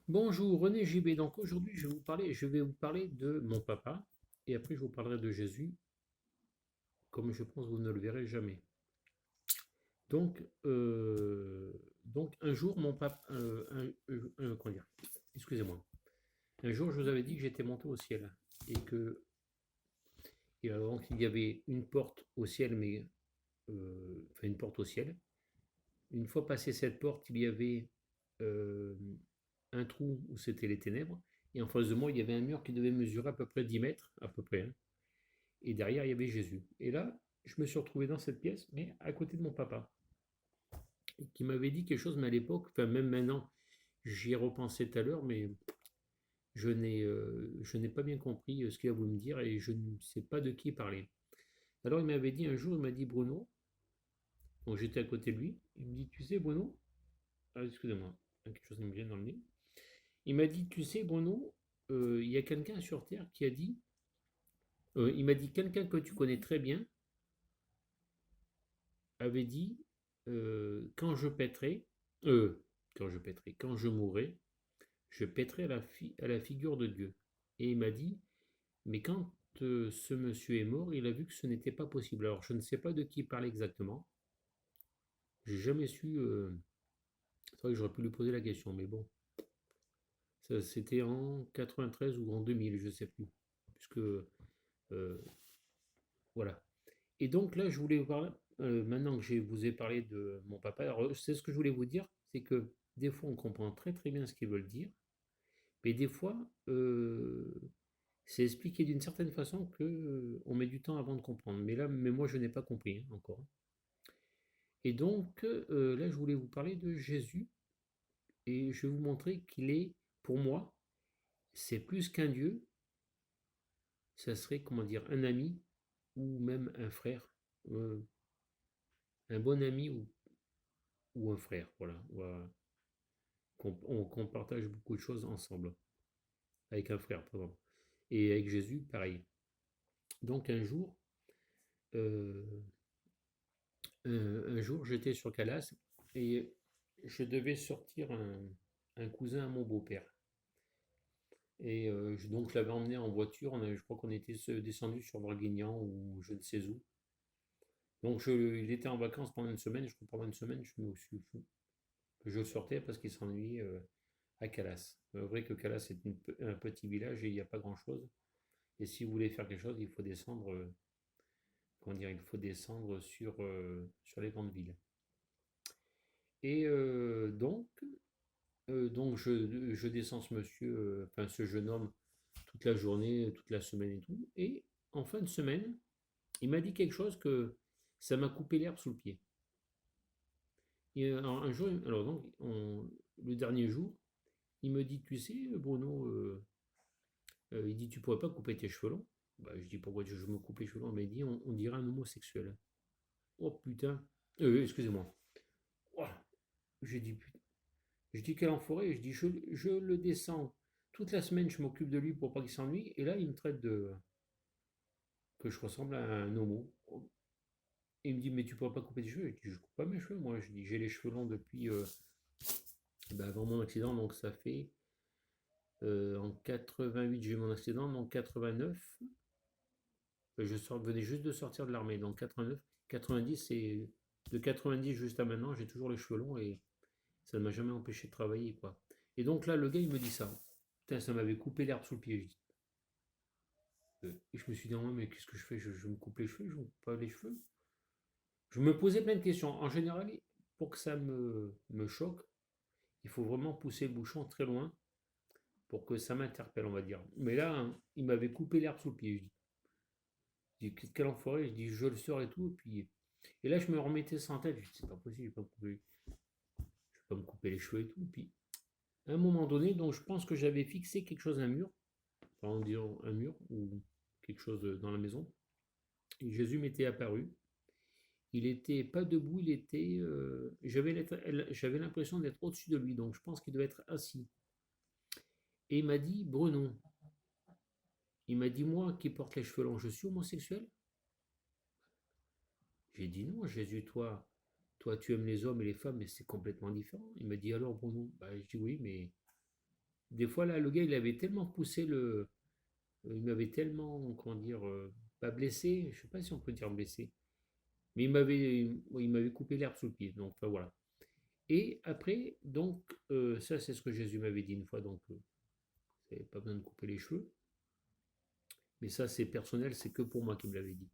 Bonjour René JB, donc aujourd'hui je vais vous parler de mon papa et après je vous parlerai de Jésus, comme je pense vous ne le verrez jamais. Donc, donc un jour mon papa, comment dire, excusez-moi, un jour je vous avais dit que j'étais monté au ciel et que et alors, donc, il y avait une porte au ciel, mais enfin une porte au ciel. Une fois passé cette porte, il y avait euh, un trou où c'était les ténèbres et en face de moi il y avait un mur qui devait mesurer à peu près 10 mètres, à peu près, hein. Et derrière, il y avait Jésus. Et là, je me suis retrouvé dans cette pièce, mais à côté de mon papa, qui m'avait dit quelque chose, mais à l'époque, enfin même maintenant, j'y ai repensé tout à l'heure, mais je n'ai pas bien compris ce qu'il a voulu me dire et je ne sais pas de qui il parlait. Alors il m'avait dit un jour, il m'a dit Bruno, donc j'étais à côté de lui, il me dit, tu sais Bruno, ah, excusez-moi, quelque chose qui me vient dans le nez. Il m'a dit, tu sais Bruno, il y a quelqu'un sur Terre qui a dit, il m'a dit, quelqu'un que tu connais très bien avait dit quand je pèterai, quand je mourrai, je pèterai à la figure de Dieu. Et il m'a dit, mais quand ce monsieur est mort, il a vu que ce n'était pas possible. Alors je ne sais pas de qui il parlait exactement. J'ai jamais su. C'est vrai que j'aurais pu lui poser la question, mais bon, c'était en 93 ou en 2000, je ne sais plus. Puisque voilà. Et donc là, je voulais vous parler, maintenant que je vous ai parlé de mon papa, alors c'est ce que je voulais vous dire, c'est que des fois on comprend très très bien ce qu'ils veulent dire, mais des fois c'est expliqué d'une certaine façon que on met du temps avant de comprendre. Mais là, mais moi je n'ai pas compris hein, encore. Et donc là, je voulais vous parler de Jésus et je vais vous montrer qu'il est, pour moi, c'est plus qu'un Dieu, ça serait comment dire un ami ou même un frère, euh, un bon ami ou un frère, voilà. Voilà. Qu'on partage beaucoup de choses ensemble, avec un frère, par exemple. Et avec Jésus, pareil. Donc euh, un jour j'étais sur Calas et je devais sortir un cousin à mon beau-père. Et donc je l'avais emmené en voiture, je crois qu'on était descendu sur Draguignan ou je ne sais où. Donc il était en vacances pendant une semaine, je crois pendant une semaine, je me suis fou. Je sortais parce qu'il s'ennuyait à Calas. C'est vrai que Calas est un petit village et il n'y a pas grand-chose. Et si vous voulez faire quelque chose, il faut descendre, comment dire, il faut descendre sur les grandes villes. Et donc je descends ce monsieur, enfin ce jeune homme, toute la journée, toute la semaine et tout. Et en fin de semaine, il m'a dit quelque chose que ça m'a coupé l'herbe sous le pied. Et alors, un jour, alors donc, le dernier jour, il me dit, tu sais, Bruno, il dit, tu pourrais pas couper tes cheveux longs? Bah, je dis, pourquoi je me coupe les cheveux longs? Mais il dit, on dirait un homosexuel. Oh putain. Excusez-moi. Ouah. J'ai dit, putain. Je dis quel enfoiré. Je dis, je le descends. Toute la semaine, je m'occupe de lui pour pas qu'il s'ennuie. Et là, il me traite de que je ressemble à un homo. Et il me dit, mais tu pourrais pas couper tes cheveux? Je dis, je coupe pas mes cheveux, moi. Je dis, j'ai les cheveux longs depuis ben, avant mon accident. Donc ça fait en 88, j'ai eu mon accident. Donc 89, venais juste de sortir de l'armée. Donc 89, 90, c'est de 90 juste à maintenant, j'ai toujours les cheveux longs et ça ne m'a jamais empêché de travailler, quoi. Et donc là, le gars, il me dit ça. Putain, ça m'avait coupé l'herbe sous le pied. Et je me suis dit, non, mais qu'est-ce que je fais? Je me coupe les cheveux, je me coupe pas les cheveux. Je me posais plein de questions. En général, pour que ça me choque, il faut vraiment pousser le bouchon très loin pour que ça m'interpelle, on va dire. Mais là, hein, il m'avait coupé l'herbe sous le pied. Je dis, quel enfoiré, je dis, je le sors et tout. Et là, je me remettais ça en tête. Je dis, c'est pas possible, je vais pas me couper les cheveux et tout. Puis, à un moment donné, donc je pense que j'avais fixé quelque chose à un mur, enfin, en disant un mur ou quelque chose dans la maison. Et Jésus m'était apparu. Il était pas debout, j'avais l'impression d'être au-dessus de lui, donc je pense qu'il devait être assis. Et il m'a dit, Bruno, il m'a dit, moi qui porte les cheveux longs, je suis homosexuel? J'ai dit, non, Jésus, toi tu aimes les hommes et les femmes, mais c'est complètement différent. Il m'a dit, alors Bruno, bah, je dis oui, mais des fois, là, le gars, il avait tellement poussé il m'avait tellement, comment dire, pas blessé, je sais pas si on peut dire blessé, mais il m'avait coupé l'herbe sous le pied. Donc, enfin, voilà. Et après, donc, ça, c'est ce que Jésus m'avait dit une fois, donc, vous n'avez pas besoin de couper les cheveux. Mais ça, c'est personnel, c'est que pour moi qu'il me l'avait dit,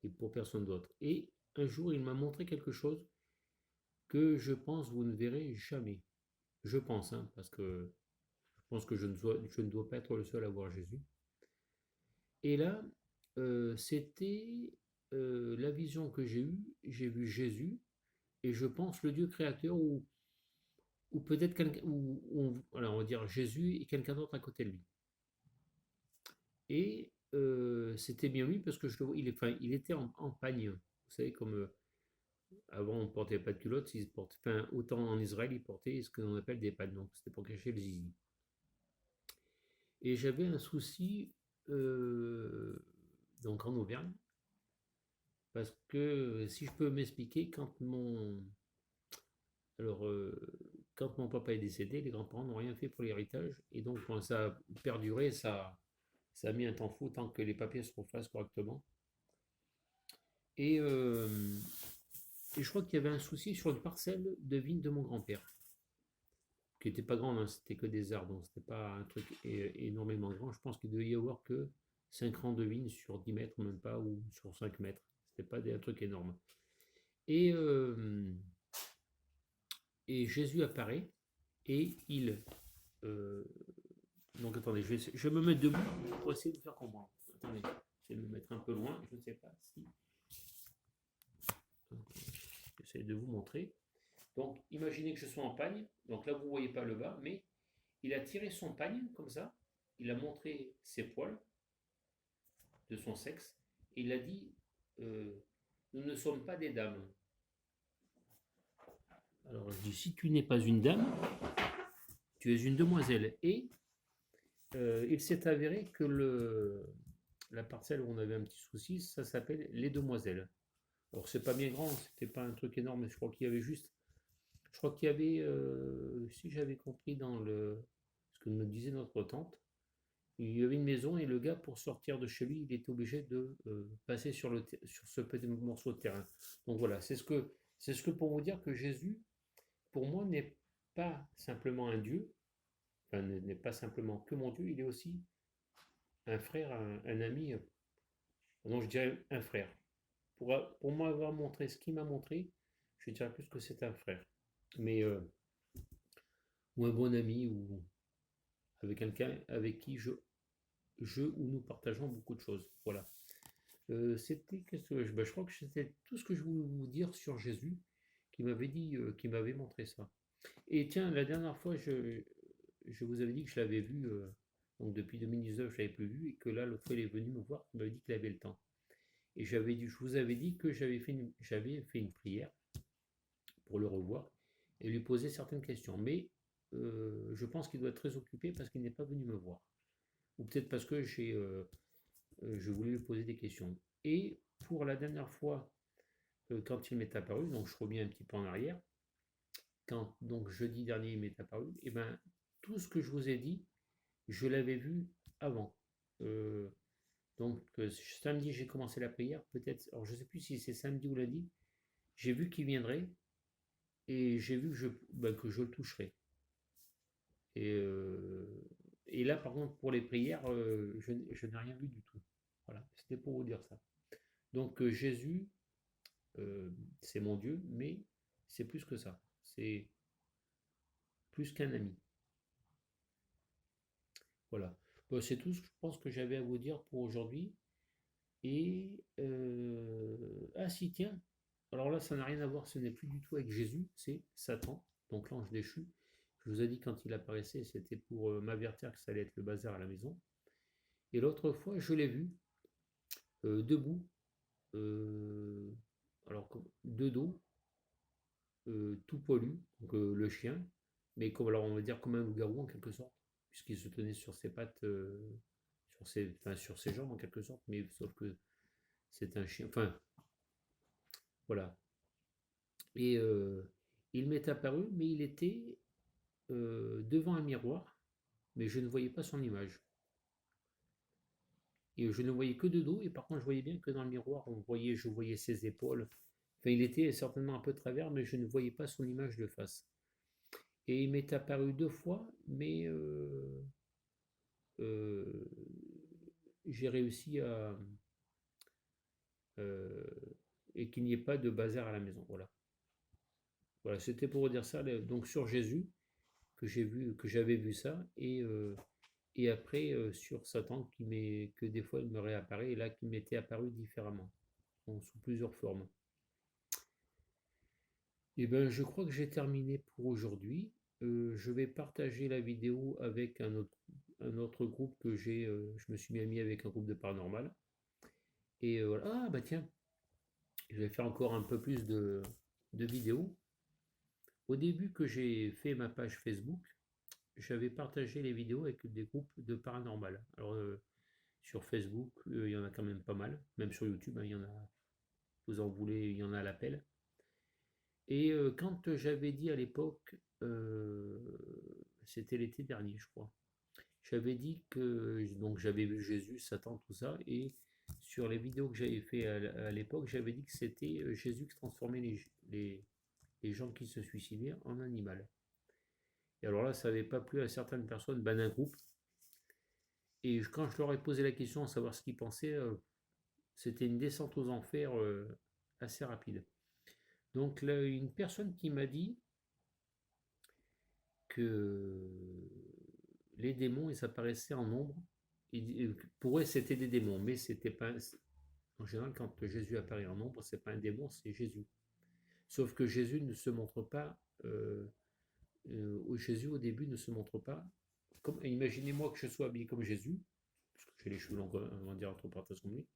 et pour personne d'autre. Et un jour, il m'a montré quelque chose que je pense vous ne verrez jamais. Je pense, hein, parce que je pense que je ne dois pas être le seul à voir Jésus. Et là, c'était la vision que j'ai eue. J'ai vu Jésus, et je pense le Dieu créateur, ou peut-être quelqu'un, alors on va dire Jésus et quelqu'un d'autre à côté de lui. Et c'était bien lui parce que je le vois, enfin, il était en pagne. Vous savez, comme avant on ne portait pas de culottes, enfin, autant en Israël ils portaient ce qu'on appelle des pagnes, donc c'était pour cacher le zizi. Et j'avais un souci euh, donc en Auvergne, parce que si je peux m'expliquer, alors, quand mon papa est décédé, les grands-parents n'ont rien fait pour l'héritage, et donc quand ça a perduré, ça a mis un temps fou tant que les papiers se refassent correctement. Et, et je crois qu'il y avait un souci sur une parcelle de vigne de mon grand-père, qui n'était pas grande, hein, c'était que des arbres, donc c'était pas un truc énormément grand. Je pense qu'il devait y avoir que 5 rangs de vigne sur 10 mètres, même pas, ou sur 5 mètres. C'était pas un truc énorme. Et, et Jésus apparaît, et euh, donc attendez, je vais me mettre debout pour essayer de faire comprendre. Attendez, je vais me mettre un peu loin, je ne sais pas si. J'essaie de vous montrer. Donc imaginez que je sois en pagne, donc là vous ne voyez pas le bas, mais il a tiré son pagne comme ça, il a montré ses poils de son sexe, et il a dit nous ne sommes pas des dames. Alors je dis si tu n'es pas une dame, tu es une demoiselle. Et il s'est avéré que la parcelle où on avait un petit souci, ça s'appelle les demoiselles. Alors c'est pas bien grand, c'était pas un truc énorme, je crois qu'il y avait juste, je crois qu'il y avait, si j'avais compris dans ce que me disait notre tante, il y avait une maison et le gars pour sortir de chez lui, il était obligé de passer sur ce petit morceau de terrain. Donc voilà, c'est ce que pour vous dire que Jésus, pour moi, n'est pas simplement un Dieu, enfin, n'est pas simplement que mon Dieu, il est aussi un frère, un ami, non je dirais un frère. Pour moi avoir montré ce qu'il m'a montré, je dirais plus que c'est un frère. Mais, ou un bon ami, ou avec quelqu'un avec qui ou nous partageons beaucoup de choses. Voilà. Qu'est-ce que je crois que c'était tout ce que je voulais vous dire sur Jésus, qui m'avait dit, qui m'avait montré ça. Et tiens, la dernière fois, je vous avais dit que je l'avais vu, donc depuis 2019, je l'avais plus vu, et que là, l'autre fois, il est venu me voir, il m'avait dit qu'il avait le temps. Et je vous avais dit que j'avais fait une prière pour le revoir et lui poser certaines questions. Mais je pense qu'il doit être très occupé parce qu'il n'est pas venu me voir. Ou peut-être parce que je voulais lui poser des questions. Et pour la dernière fois, quand il m'est apparu, donc je reviens un petit peu en arrière, quand donc jeudi dernier il m'est apparu, et ben tout ce que je vous ai dit, je l'avais vu avant. Euh, donc samedi j'ai commencé la prière, peut-être, alors je ne sais plus si c'est samedi ou lundi, j'ai vu qu'il viendrait et j'ai vu que je le toucherais. Et, et là par contre pour les prières, je n'ai rien vu du tout. Voilà, c'était pour vous dire ça. Donc Jésus, c'est mon Dieu, mais c'est plus que ça. C'est plus qu'un ami. Voilà. Bon, c'est tout ce que je pense que j'avais à vous dire pour aujourd'hui. Et ah si tiens, alors là ça n'a rien à voir, ce n'est plus du tout avec Jésus, c'est Satan, donc l'ange déchu. Je vous ai dit quand il apparaissait, c'était pour m'avertir que ça allait être le bazar à la maison. Et l'autre fois, je l'ai vu debout, euh, alors de dos, tout poilu, donc le chien, mais comme alors on va dire comme un loup-garou en quelque sorte, puisqu'il se tenait sur ses pattes, sur ses jambes en quelque sorte, mais sauf que c'est un chien. Enfin, voilà. Et il m'est apparu, mais il était devant un miroir, mais je ne voyais pas son image. Et je ne voyais que de dos, et par contre, je voyais bien que dans le miroir, je voyais ses épaules. Enfin, il était certainement un peu de travers, mais je ne voyais pas son image de face. Et il m'est apparu 2 fois, mais euh, j'ai réussi à... et qu'il n'y ait pas de bazar à la maison. Voilà. Voilà, c'était pour dire ça. Donc sur Jésus, que j'avais vu ça, et après sur Satan, que des fois il me réapparaît, et là qui m'était apparu différemment, sous plusieurs formes. Et ben, je crois que j'ai terminé pour aujourd'hui. Je vais partager la vidéo avec un autre groupe que j'ai. Je me suis mis ami avec un groupe de paranormal. Et voilà. Ah bah tiens, je vais faire encore un peu plus de vidéos. Au début que j'ai fait ma page Facebook, j'avais partagé les vidéos avec des groupes de paranormal. Alors sur Facebook, il y en a quand même pas mal. Même sur YouTube, hein, il y en a. Vous en voulez, il y en a à l'appel. Et quand j'avais dit à l'époque, c'était l'été dernier, je crois, j'avais dit que donc j'avais vu Jésus, Satan, tout ça, et sur les vidéos que j'avais fait à l'époque, j'avais dit que c'était Jésus qui transformait les gens qui se suicidaient en animal. Et alors là, ça n'avait pas plu à certaines personnes, ben, d'un groupe. Et quand je leur ai posé la question à savoir ce qu'ils pensaient, c'était une descente aux enfers assez rapide. Donc là, une personne qui m'a dit que les démons, ils apparaissaient en nombre. Pour eux, c'était des démons, mais c'était pas. En général, quand Jésus apparaît en nombre, c'est pas un démon, c'est Jésus. Sauf que Jésus ne se montre pas. Jésus au début ne se montre pas. Imaginez-moi que je sois habillé comme Jésus, parce que j'ai les cheveux longs, on va dire entre parenthèses comme lui.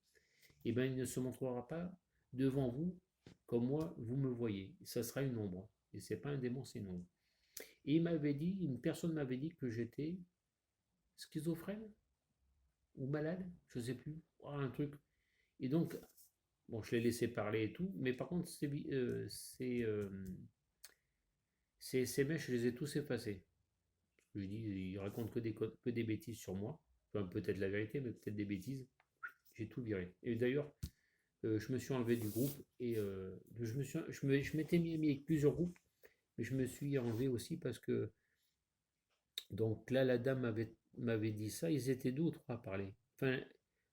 Et bien, il ne se montrera pas devant vous comme moi, vous me voyez. Ça sera une ombre. Et c'est pas un démon, c'est une ombre. Et une personne m'avait dit que j'étais schizophrène ou malade, je ne sais plus, un truc. Et donc, bon, je l'ai laissé parler et tout, mais par contre, ces SMS, je les ai tous effacés. Je dis, il raconte que des bêtises sur moi. Enfin, peut-être la vérité, mais peut-être des bêtises. J'ai tout viré. Et d'ailleurs, je me suis enlevé du groupe et je m'étais mis avec plusieurs groupes, mais je me suis enlevé aussi parce que donc là, la dame m'avait dit ça, ils étaient 2 ou 3 à parler. Enfin,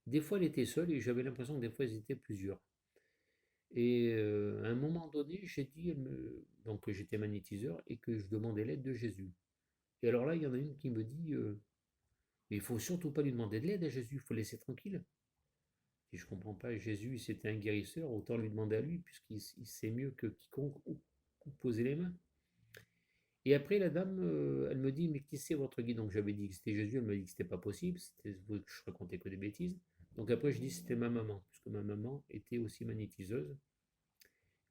des fois, elle était seule et j'avais l'impression que des fois, ils étaient plusieurs. Et à un moment donné, j'ai dit, donc que j'étais magnétiseur et que je demandais l'aide de Jésus. Et alors là, il y en a une qui me dit, mais il faut surtout pas lui demander de l'aide à Jésus, il faut laisser tranquille. Et je comprends pas, Jésus, c'était un guérisseur, autant lui demander à lui, puisqu'il sait mieux que quiconque où poser les mains. Et après, la dame, elle me dit, mais qui c'est votre guide? Donc j'avais dit que c'était Jésus, elle m'a dit que c'était pas possible, que je racontais que des bêtises. Donc après, je dis que c'était ma maman, puisque ma maman était aussi magnétiseuse,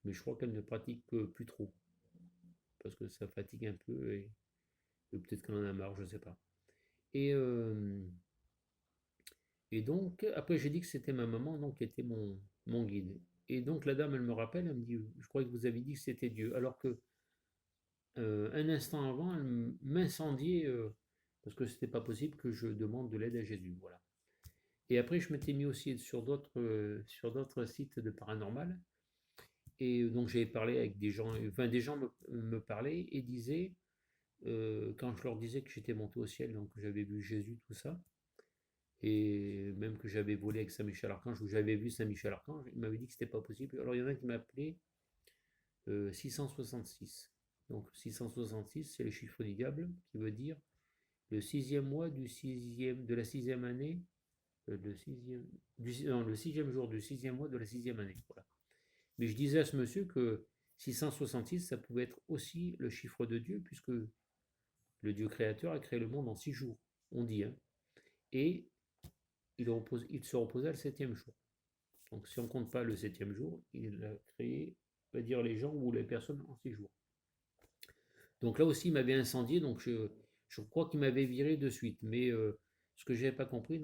mais je crois qu'elle ne pratique plus trop, parce que ça fatigue un peu, et peut-être qu'elle en a marre, je sais pas. Et, euh, et donc, après, j'ai dit que c'était ma maman, donc qui était mon guide. Et donc la dame, elle me rappelle, elle me dit, je crois que vous avez dit que c'était Dieu, alors que un instant avant, elle m'incendiait parce que c'était pas possible que je demande de l'aide à Jésus. Voilà. Et après, je m'étais mis aussi sur d'autres sites de paranormal. Et donc, j'avais parlé avec des gens, enfin, des gens me parlaient et disaient, quand je leur disais que j'étais monté au ciel, donc que j'avais vu Jésus, tout ça, et même que j'avais volé avec Saint-Michel-Archange, ou j'avais vu Saint-Michel-Archange, ils m'avaient dit que c'était pas possible. Alors, il y en a qui m'appelaient 666. Donc 666, c'est le chiffre du diable, qui veut dire le sixième mois de la sixième année, le sixième jour du sixième mois de la sixième année. Voilà. Mais je disais à ce monsieur que 666, ça pouvait être aussi le chiffre de Dieu, puisque le Dieu créateur a créé le monde en 6 jours, on dit. Hein. Et il se reposait le septième jour. Donc si on ne compte pas le septième jour, il a créé, on va dire, les gens ou les personnes en 6 jours. Donc là aussi, il m'avait incendié, donc je crois qu'il m'avait viré de suite. Mais ce que je n'avais pas compris,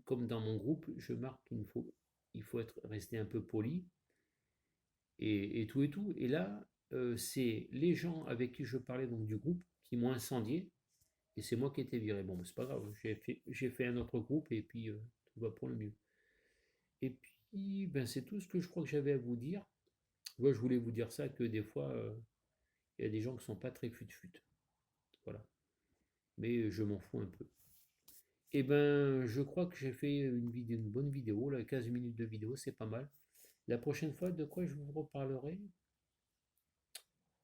comme dans mon groupe, je marque il faut rester un peu poli et tout et tout. Et là, c'est les gens avec qui je parlais donc du groupe qui m'ont incendié. Et c'est moi qui ai été viré. Bon, c'est pas grave, j'ai fait un autre groupe et puis tout va pour le mieux. Et puis, ben, c'est tout ce que je crois que j'avais à vous dire. Moi, je voulais vous dire ça, que des fois, il y a des gens qui sont pas très fut-fut. Voilà. Mais je m'en fous un peu. Et ben, je crois que j'ai fait une bonne vidéo, là, 15 minutes de vidéo, c'est pas mal. La prochaine fois, de quoi je vous reparlerai?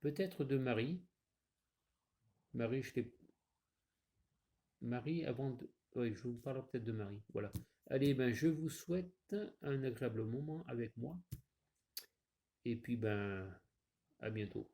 Peut-être de Marie. Marie, Marie, avant de... Oui, je vous parle peut-être de Marie. Voilà. Allez, ben, je vous souhaite un agréable moment avec moi. Et puis, ben, à bientôt.